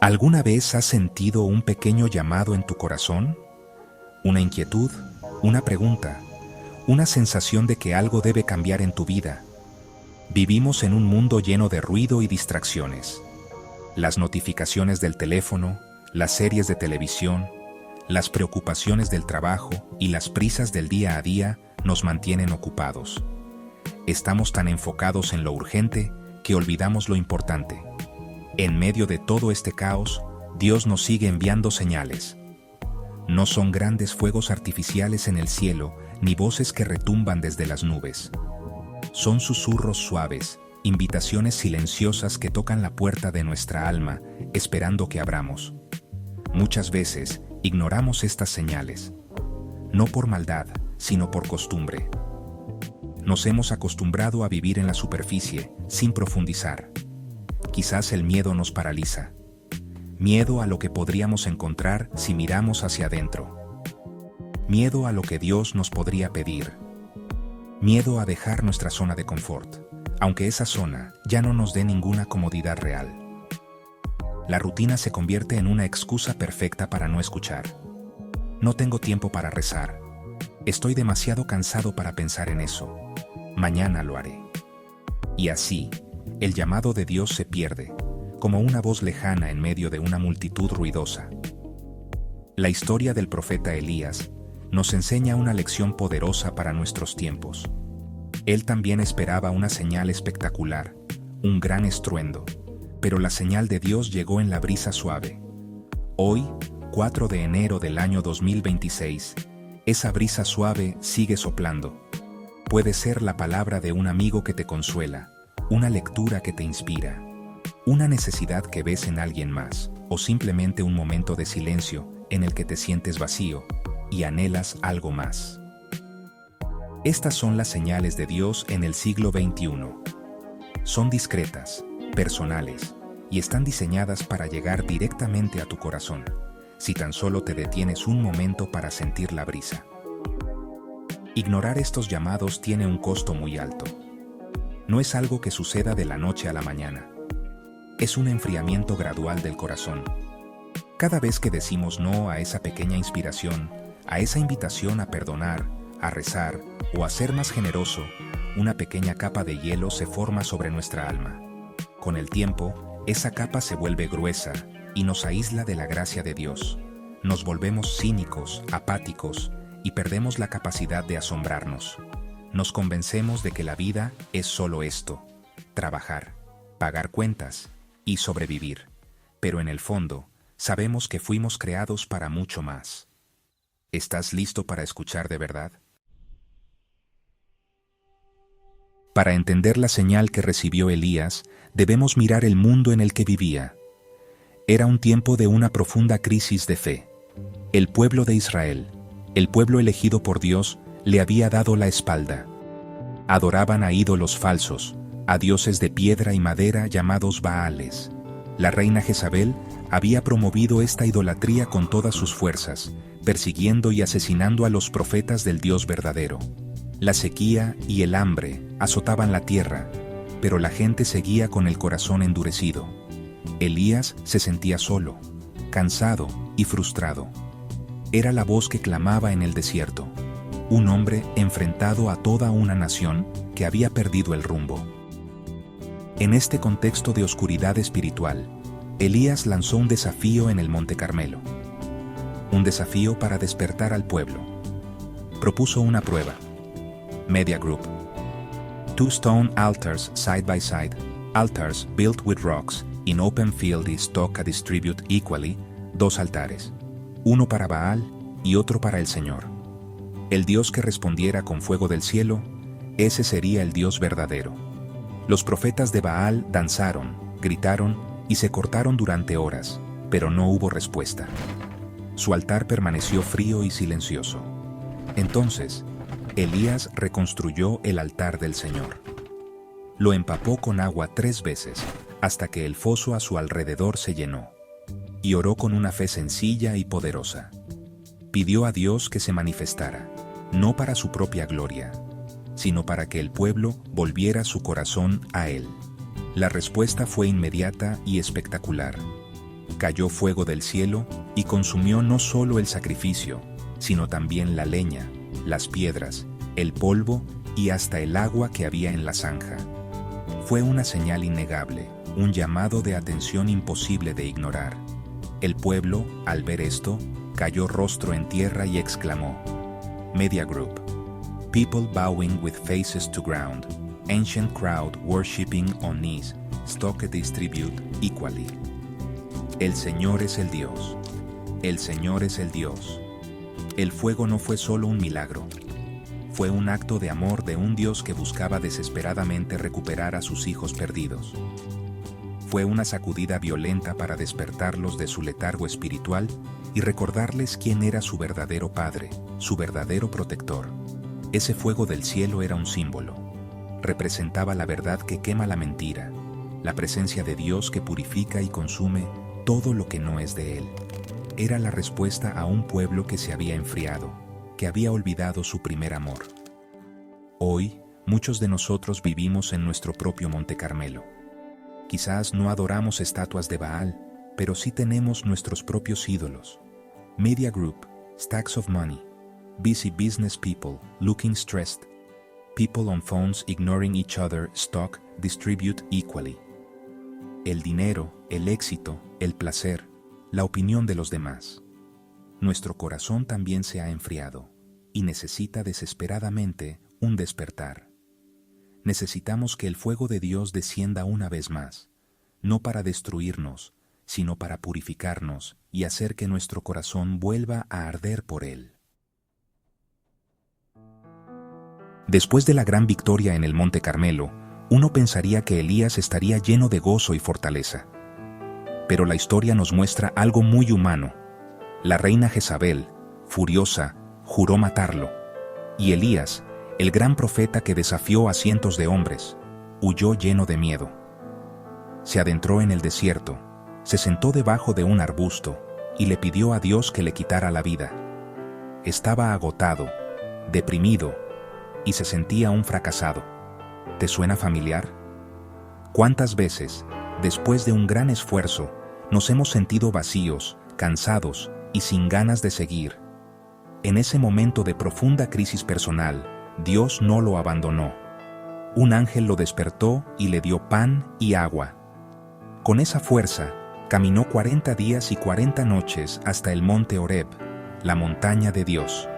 ¿Alguna vez has sentido un pequeño llamado en tu corazón? ¿Una inquietud? ¿Una pregunta? ¿Una sensación de que algo debe cambiar en tu vida? Vivimos en un mundo lleno de ruido y distracciones. Las notificaciones del teléfono, las series de televisión, las preocupaciones del trabajo y las prisas del día a día nos mantienen ocupados. Estamos tan enfocados en lo urgente que olvidamos lo importante. En medio de todo este caos, Dios nos sigue enviando señales. No son grandes fuegos artificiales en el cielo, ni voces que retumban desde las nubes. Son susurros suaves, invitaciones silenciosas que tocan la puerta de nuestra alma, esperando que abramos. Muchas veces ignoramos estas señales, no por maldad, sino por costumbre. Nos hemos acostumbrado a vivir en la superficie, sin profundizar. Quizás el miedo nos paraliza. Miedo a lo que podríamos encontrar si miramos hacia adentro. Miedo a lo que Dios nos podría pedir. Miedo a dejar nuestra zona de confort, aunque esa zona ya no nos dé ninguna comodidad real. La rutina se convierte en una excusa perfecta para no escuchar. No tengo tiempo para rezar. Estoy demasiado cansado para pensar en eso. Mañana lo haré. Y así, el llamado de Dios se pierde, como una voz lejana en medio de una multitud ruidosa. La historia del profeta Elías nos enseña una lección poderosa para nuestros tiempos. Él también esperaba una señal espectacular, un gran estruendo, pero la señal de Dios llegó en la brisa suave. Hoy, 4 de enero del año 2026, esa brisa suave sigue soplando. Puede ser la palabra de un amigo que te consuela, una lectura que te inspira, una necesidad que ves en alguien más, o simplemente un momento de silencio en el que te sientes vacío y anhelas algo más. Estas son las señales de Dios en el siglo XXI. Son discretas, personales, y están diseñadas para llegar directamente a tu corazón, si tan solo te detienes un momento para sentir la brisa. Ignorar estos llamados tiene un costo muy alto. No es algo que suceda de la noche a la mañana. Es un enfriamiento gradual del corazón. Cada vez que decimos no a esa pequeña inspiración, a esa invitación a perdonar, a rezar o a ser más generoso, una pequeña capa de hielo se forma sobre nuestra alma. Con el tiempo, esa capa se vuelve gruesa y nos aísla de la gracia de Dios. Nos volvemos cínicos, apáticos y perdemos la capacidad de asombrarnos. Nos convencemos de que la vida es solo esto: trabajar, pagar cuentas y sobrevivir. Pero en el fondo, sabemos que fuimos creados para mucho más. ¿Estás listo para escuchar de verdad? Para entender la señal que recibió Elías, debemos mirar el mundo en el que vivía. Era un tiempo de una profunda crisis de fe. El pueblo de Israel, el pueblo elegido por Dios, le había dado la espalda. Adoraban a ídolos falsos, a dioses de piedra y madera llamados Baales. La reina Jezabel había promovido esta idolatría con todas sus fuerzas, persiguiendo y asesinando a los profetas del Dios verdadero. La sequía y el hambre azotaban la tierra, pero la gente seguía con el corazón endurecido. Elías se sentía solo, cansado y frustrado. Era la voz que clamaba en el desierto, un hombre enfrentado a toda una nación que había perdido el rumbo. En este contexto de oscuridad espiritual, Elías lanzó un desafío en el Monte Carmelo. Un desafío para despertar al pueblo. Propuso una prueba. Media Group. 2 stone altars side by side, altars built with rocks, in open field is stock a distribute equally, 2 altares, uno para Baal y otro para el Señor. El Dios que respondiera con fuego del cielo, ese sería el Dios verdadero. Los profetas de Baal danzaron, gritaron y se cortaron durante horas, pero no hubo respuesta. Su altar permaneció frío y silencioso. Entonces, Elías reconstruyó el altar del Señor. Lo empapó con agua 3 veces, hasta que el foso a su alrededor se llenó. Y oró con una fe sencilla y poderosa. Pidió a Dios que se manifestara, no para su propia gloria, sino para que el pueblo volviera su corazón a Él. La respuesta fue inmediata y espectacular. Cayó fuego del cielo y consumió no solo el sacrificio, sino también la leña, las piedras, el polvo y hasta el agua que había en la zanja. Fue una señal innegable, un llamado de atención imposible de ignorar. El pueblo, al ver esto, cayó rostro en tierra y exclamó: Media Group. People bowing with faces to ground. Ancient crowd worshipping on knees. Stock distribute equally. El Señor es el Dios. El Señor es el Dios. El fuego no fue solo un milagro. Fue un acto de amor de un Dios que buscaba desesperadamente recuperar a sus hijos perdidos. Fue una sacudida violenta para despertarlos de su letargo espiritual y recordarles quién era su verdadero Padre, su verdadero protector. Ese fuego del cielo era un símbolo. Representaba la verdad que quema la mentira, la presencia de Dios que purifica y consume todo lo que no es de Él. Era la respuesta a un pueblo que se había enfriado, que había olvidado su primer amor. Hoy, muchos de nosotros vivimos en nuestro propio Monte Carmelo. Quizás no adoramos estatuas de Baal, pero sí tenemos nuestros propios ídolos. Media Group, stacks of money, busy business people, looking stressed, people on phones ignoring each other, stock, distribute equally. El dinero, el éxito, el placer, la opinión de los demás. Nuestro corazón también se ha enfriado y necesita desesperadamente un despertar. Necesitamos que el fuego de Dios descienda una vez más, no para destruirnos, sino para purificarnos y hacer que nuestro corazón vuelva a arder por Él. Después de la gran victoria en el Monte Carmelo, uno pensaría que Elías estaría lleno de gozo y fortaleza. Pero la historia nos muestra algo muy humano. La reina Jezabel, furiosa, juró matarlo, y Elías, el gran profeta que desafió a cientos de hombres, huyó lleno de miedo. Se adentró en el desierto, se sentó debajo de un arbusto y le pidió a Dios que le quitara la vida. Estaba agotado, deprimido y se sentía un fracasado. ¿Te suena familiar? ¿Cuántas veces, después de un gran esfuerzo, nos hemos sentido vacíos, cansados y sin ganas de seguir? En ese momento de profunda crisis personal, Dios no lo abandonó. Un ángel lo despertó y le dio pan y agua. Con esa fuerza, caminó 40 días y 40 noches hasta el monte Horeb, la montaña de Dios.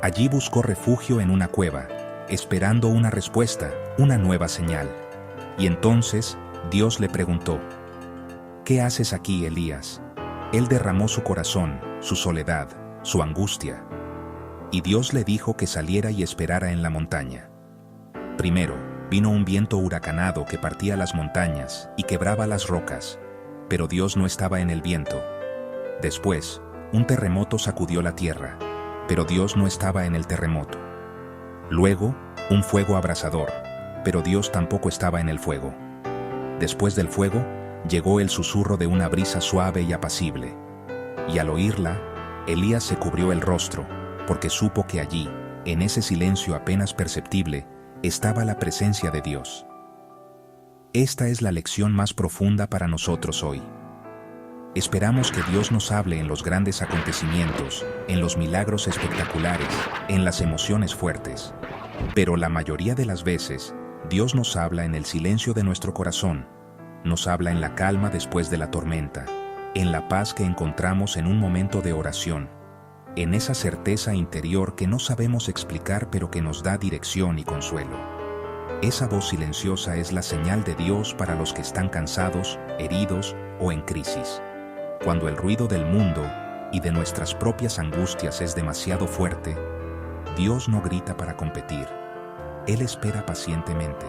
Allí buscó refugio en una cueva, esperando una respuesta, una nueva señal. Y entonces Dios le preguntó: ¿Qué haces aquí, Elías? Él derramó su corazón, su soledad, su angustia. Y Dios le dijo que saliera y esperara en la montaña. Primero, vino un viento huracanado que partía las montañas y quebraba las rocas, pero Dios no estaba en el viento. Después, un terremoto sacudió la tierra, pero Dios no estaba en el terremoto. Luego, un fuego abrasador, pero Dios tampoco estaba en el fuego. Después del fuego, llegó el susurro de una brisa suave y apacible, y al oírla, Elías se cubrió el rostro, porque supo que allí, en ese silencio apenas perceptible, estaba la presencia de Dios. Esta es la lección más profunda para nosotros hoy. Esperamos que Dios nos hable en los grandes acontecimientos, en los milagros espectaculares, en las emociones fuertes. Pero la mayoría de las veces, Dios nos habla en el silencio de nuestro corazón, nos habla en la calma después de la tormenta, en la paz que encontramos en un momento de oración, en esa certeza interior que no sabemos explicar pero que nos da dirección y consuelo. Esa voz silenciosa es la señal de Dios para los que están cansados, heridos o en crisis. Cuando el ruido del mundo y de nuestras propias angustias es demasiado fuerte, Dios no grita para competir. Él espera pacientemente.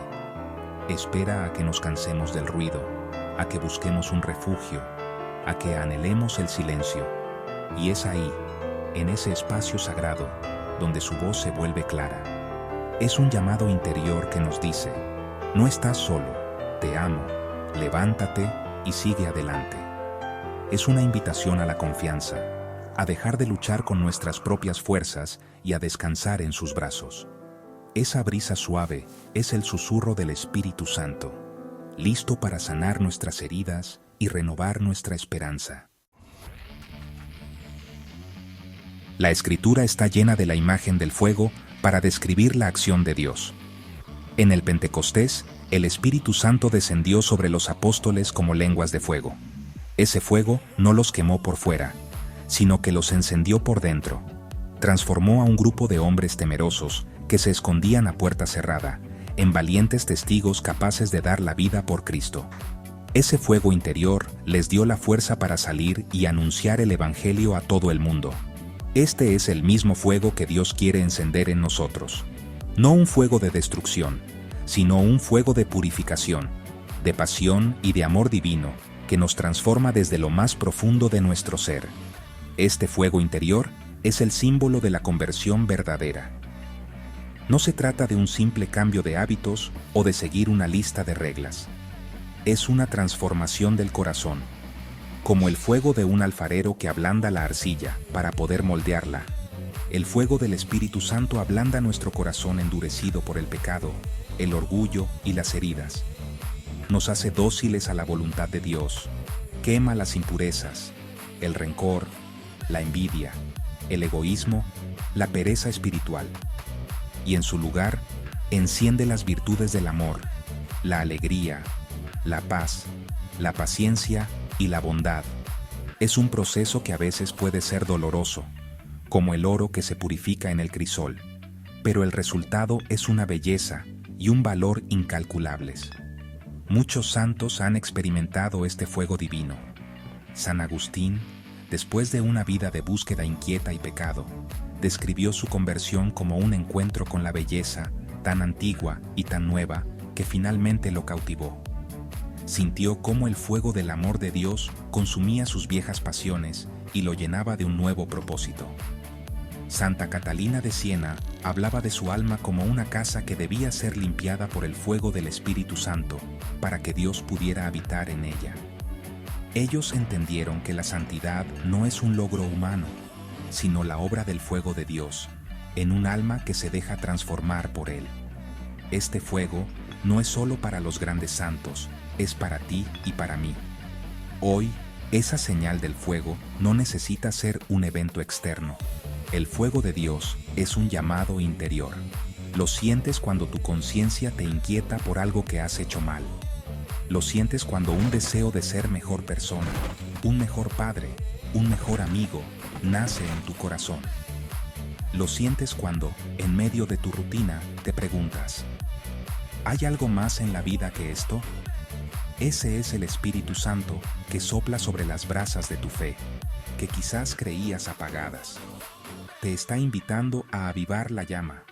Espera a que nos cansemos del ruido, a que busquemos un refugio, a que anhelemos el silencio. Y es ahí, en ese espacio sagrado, donde su voz se vuelve clara. Es un llamado interior que nos dice: no estás solo, te amo, levántate y sigue adelante. Es una invitación a la confianza, a dejar de luchar con nuestras propias fuerzas y a descansar en sus brazos. Esa brisa suave es el susurro del Espíritu Santo, listo para sanar nuestras heridas y renovar nuestra esperanza. La Escritura está llena de la imagen del fuego para describir la acción de Dios. En el Pentecostés, el Espíritu Santo descendió sobre los apóstoles como lenguas de fuego. Ese fuego no los quemó por fuera, sino que los encendió por dentro. Transformó a un grupo de hombres temerosos que se escondían a puerta cerrada, en valientes testigos capaces de dar la vida por Cristo. Ese fuego interior les dio la fuerza para salir y anunciar el Evangelio a todo el mundo. Este es el mismo fuego que Dios quiere encender en nosotros. No un fuego de destrucción, sino un fuego de purificación, de pasión y de amor divino que nos transforma desde lo más profundo de nuestro ser. Este fuego interior es el símbolo de la conversión verdadera. No se trata de un simple cambio de hábitos o de seguir una lista de reglas. Es una transformación del corazón, como el fuego de un alfarero que ablanda la arcilla para poder moldearla. El fuego del Espíritu Santo ablanda nuestro corazón endurecido por el pecado, el orgullo y las heridas. Nos hace dóciles a la voluntad de Dios, quema las impurezas, el rencor, la envidia, el egoísmo, la pereza espiritual. Y en su lugar, enciende las virtudes del amor, la alegría, la paz, la paciencia y la bondad. Es un proceso que a veces puede ser doloroso, como el oro que se purifica en el crisol, pero el resultado es una belleza y un valor incalculables. Muchos santos han experimentado este fuego divino. San Agustín, después de una vida de búsqueda inquieta y pecado, describió su conversión como un encuentro con la belleza tan antigua y tan nueva que finalmente lo cautivó. Sintió cómo el fuego del amor de Dios consumía sus viejas pasiones y lo llenaba de un nuevo propósito. Santa Catalina de Siena hablaba de su alma como una casa que debía ser limpiada por el fuego del Espíritu Santo para que Dios pudiera habitar en ella. Ellos entendieron que la santidad no es un logro humano, sino la obra del fuego de Dios, en un alma que se deja transformar por Él. Este fuego no es solo para los grandes santos, es para ti y para mí. Hoy, esa señal del fuego no necesita ser un evento externo. El fuego de Dios es un llamado interior. Lo sientes cuando tu conciencia te inquieta por algo que has hecho mal. Lo sientes cuando un deseo de ser mejor persona, un mejor padre, un mejor amigo, nace en tu corazón. Lo sientes cuando, en medio de tu rutina, te preguntas, ¿hay algo más en la vida que esto? Ese es el Espíritu Santo que sopla sobre las brasas de tu fe, que quizás creías apagadas. Te está invitando a avivar la llama,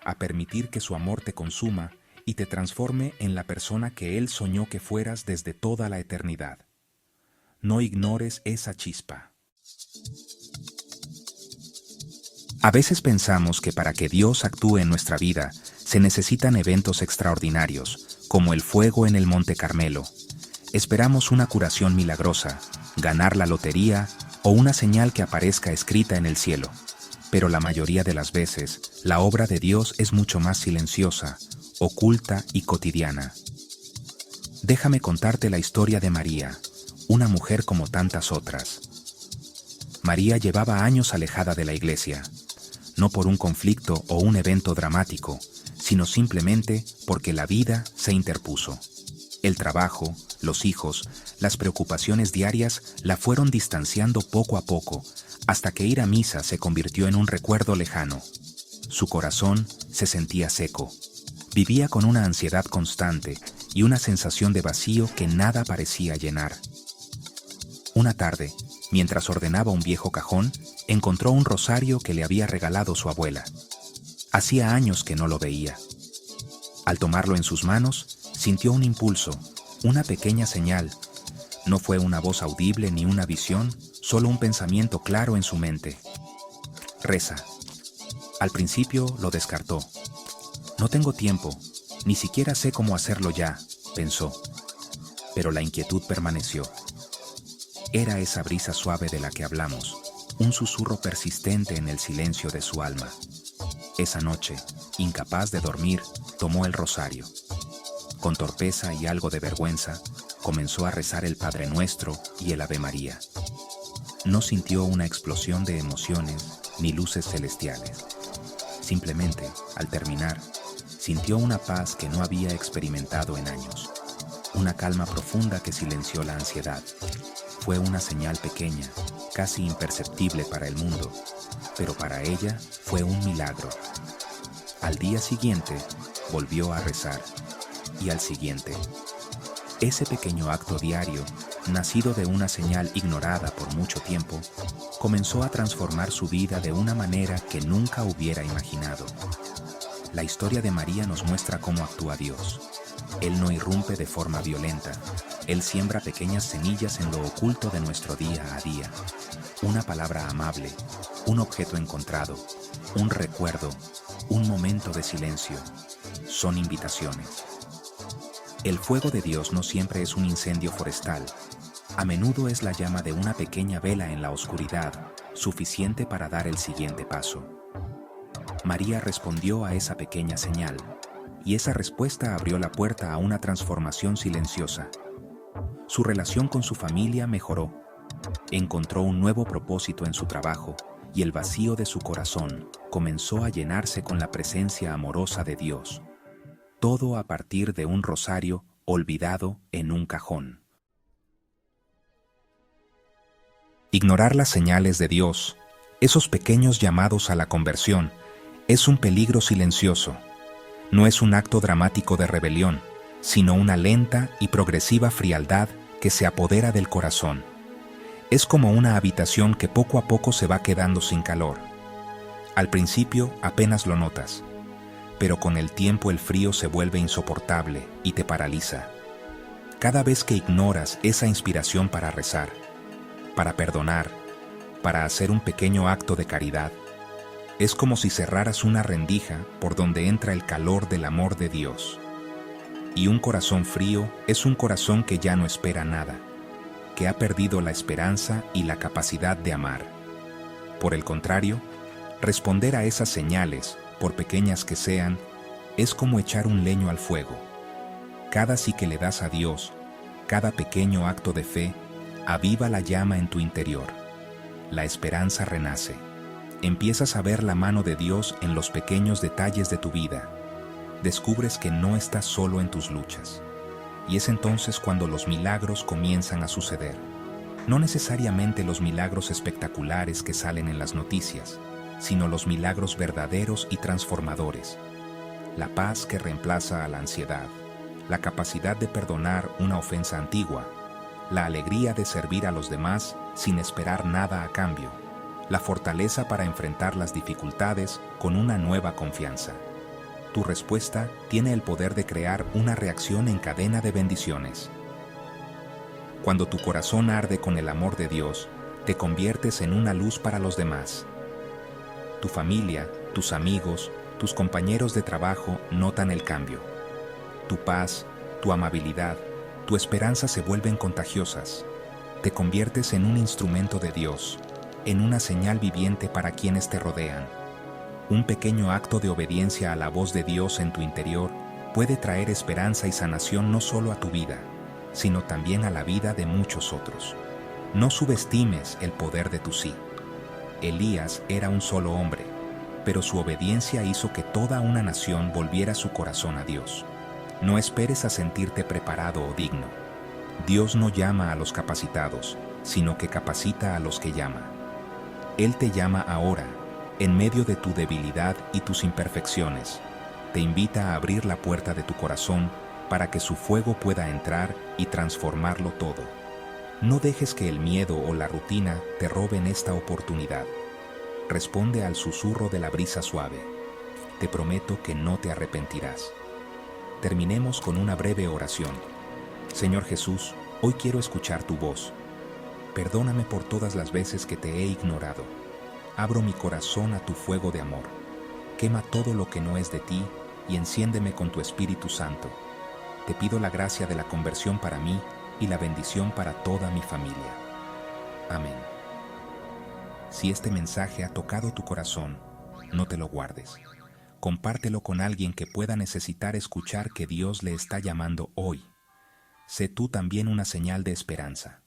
a permitir que su amor te consuma y te transforme en la persona que Él soñó que fueras desde toda la eternidad. No ignores esa chispa. A veces pensamos que para que Dios actúe en nuestra vida, se necesitan eventos extraordinarios, como el fuego en el Monte Carmelo. Esperamos una curación milagrosa, ganar la lotería o una señal que aparezca escrita en el cielo. Pero la mayoría de las veces, la obra de Dios es mucho más silenciosa, oculta y cotidiana. Déjame contarte la historia de María, una mujer como tantas otras. María llevaba años alejada de la iglesia, no por un conflicto o un evento dramático, sino simplemente porque la vida se interpuso. El trabajo, los hijos, las preocupaciones diarias la fueron distanciando poco a poco, hasta que ir a misa se convirtió en un recuerdo lejano. Su corazón se sentía seco. Vivía con una ansiedad constante y una sensación de vacío que nada parecía llenar. Una tarde, mientras ordenaba un viejo cajón, encontró un rosario que le había regalado su abuela. Hacía años que no lo veía. Al tomarlo en sus manos, sintió un impulso, una pequeña señal. No fue una voz audible ni una visión, solo un pensamiento claro en su mente. Reza. Al principio lo descartó. No tengo tiempo, ni siquiera sé cómo hacerlo ya, pensó. Pero la inquietud permaneció. Era esa brisa suave de la que hablamos, un susurro persistente en el silencio de su alma. Esa noche, incapaz de dormir, tomó el rosario. Con torpeza y algo de vergüenza, comenzó a rezar el Padre Nuestro y el Ave María. No sintió una explosión de emociones, ni luces celestiales. Simplemente, al terminar, sintió una paz que no había experimentado en años, una calma profunda que silenció la ansiedad. Fue una señal pequeña, casi imperceptible para el mundo, pero para ella fue un milagro. Al día siguiente, volvió a rezar, y al siguiente. Ese pequeño acto diario, nacido de una señal ignorada por mucho tiempo, comenzó a transformar su vida de una manera que nunca hubiera imaginado. La historia de María nos muestra cómo actúa Dios. Él no irrumpe de forma violenta. Él siembra pequeñas semillas en lo oculto de nuestro día a día. Una palabra amable, un objeto encontrado, un recuerdo, un momento de silencio. Son invitaciones. El fuego de Dios no siempre es un incendio forestal. A menudo es la llama de una pequeña vela en la oscuridad, suficiente para dar el siguiente paso. María respondió a esa pequeña señal, y esa respuesta abrió la puerta a una transformación silenciosa. Su relación con su familia mejoró. Encontró un nuevo propósito en su trabajo, y el vacío de su corazón comenzó a llenarse con la presencia amorosa de Dios. Todo a partir de un rosario olvidado en un cajón. Ignorar las señales de Dios, esos pequeños llamados a la conversión, es un peligro silencioso. No es un acto dramático de rebelión, sino una lenta y progresiva frialdad que se apodera del corazón. Es como una habitación que poco a poco se va quedando sin calor. Al principio apenas lo notas, pero con el tiempo el frío se vuelve insoportable y te paraliza. Cada vez que ignoras esa inspiración para rezar, para perdonar, para hacer un pequeño acto de caridad, es como si cerraras una rendija por donde entra el calor del amor de Dios. Y un corazón frío es un corazón que ya no espera nada, que ha perdido la esperanza y la capacidad de amar. Por el contrario, responder a esas señales, por pequeñas que sean, es como echar un leño al fuego. Cada sí que le das a Dios, cada pequeño acto de fe, aviva la llama en tu interior. La esperanza renace. Empiezas a ver la mano de Dios en los pequeños detalles de tu vida. Descubres que no estás solo en tus luchas. Y es entonces cuando los milagros comienzan a suceder. No necesariamente los milagros espectaculares que salen en las noticias, sino los milagros verdaderos y transformadores. La paz que reemplaza a la ansiedad, la capacidad de perdonar una ofensa antigua, la alegría de servir a los demás sin esperar nada a cambio, la fortaleza para enfrentar las dificultades con una nueva confianza. Tu respuesta tiene el poder de crear una reacción en cadena de bendiciones. Cuando tu corazón arde con el amor de Dios, te conviertes en una luz para los demás. Tu familia, tus amigos, tus compañeros de trabajo notan el cambio. Tu paz, tu amabilidad, tu esperanza se vuelven contagiosas. Te conviertes en un instrumento de Dios, en una señal viviente para quienes te rodean. Un pequeño acto de obediencia a la voz de Dios en tu interior puede traer esperanza y sanación no solo a tu vida, sino también a la vida de muchos otros. No subestimes el poder de tu sí. Elías era un solo hombre, pero su obediencia hizo que toda una nación volviera su corazón a Dios. No esperes a sentirte preparado o digno. Dios no llama a los capacitados, sino que capacita a los que llama. Él te llama ahora, en medio de tu debilidad y tus imperfecciones. Te invita a abrir la puerta de tu corazón para que su fuego pueda entrar y transformarlo todo. No dejes que el miedo o la rutina te roben esta oportunidad. Responde al susurro de la brisa suave. Te prometo que no te arrepentirás. Terminemos con una breve oración. Señor Jesús, hoy quiero escuchar tu voz. Perdóname por todas las veces que te he ignorado. Abro mi corazón a tu fuego de amor. Quema todo lo que no es de ti y enciéndeme con tu Espíritu Santo. Te pido la gracia de la conversión para mí y la bendición para toda mi familia. Amén. Si este mensaje ha tocado tu corazón, no te lo guardes. Compártelo con alguien que pueda necesitar escuchar que Dios le está llamando hoy. Sé tú también una señal de esperanza.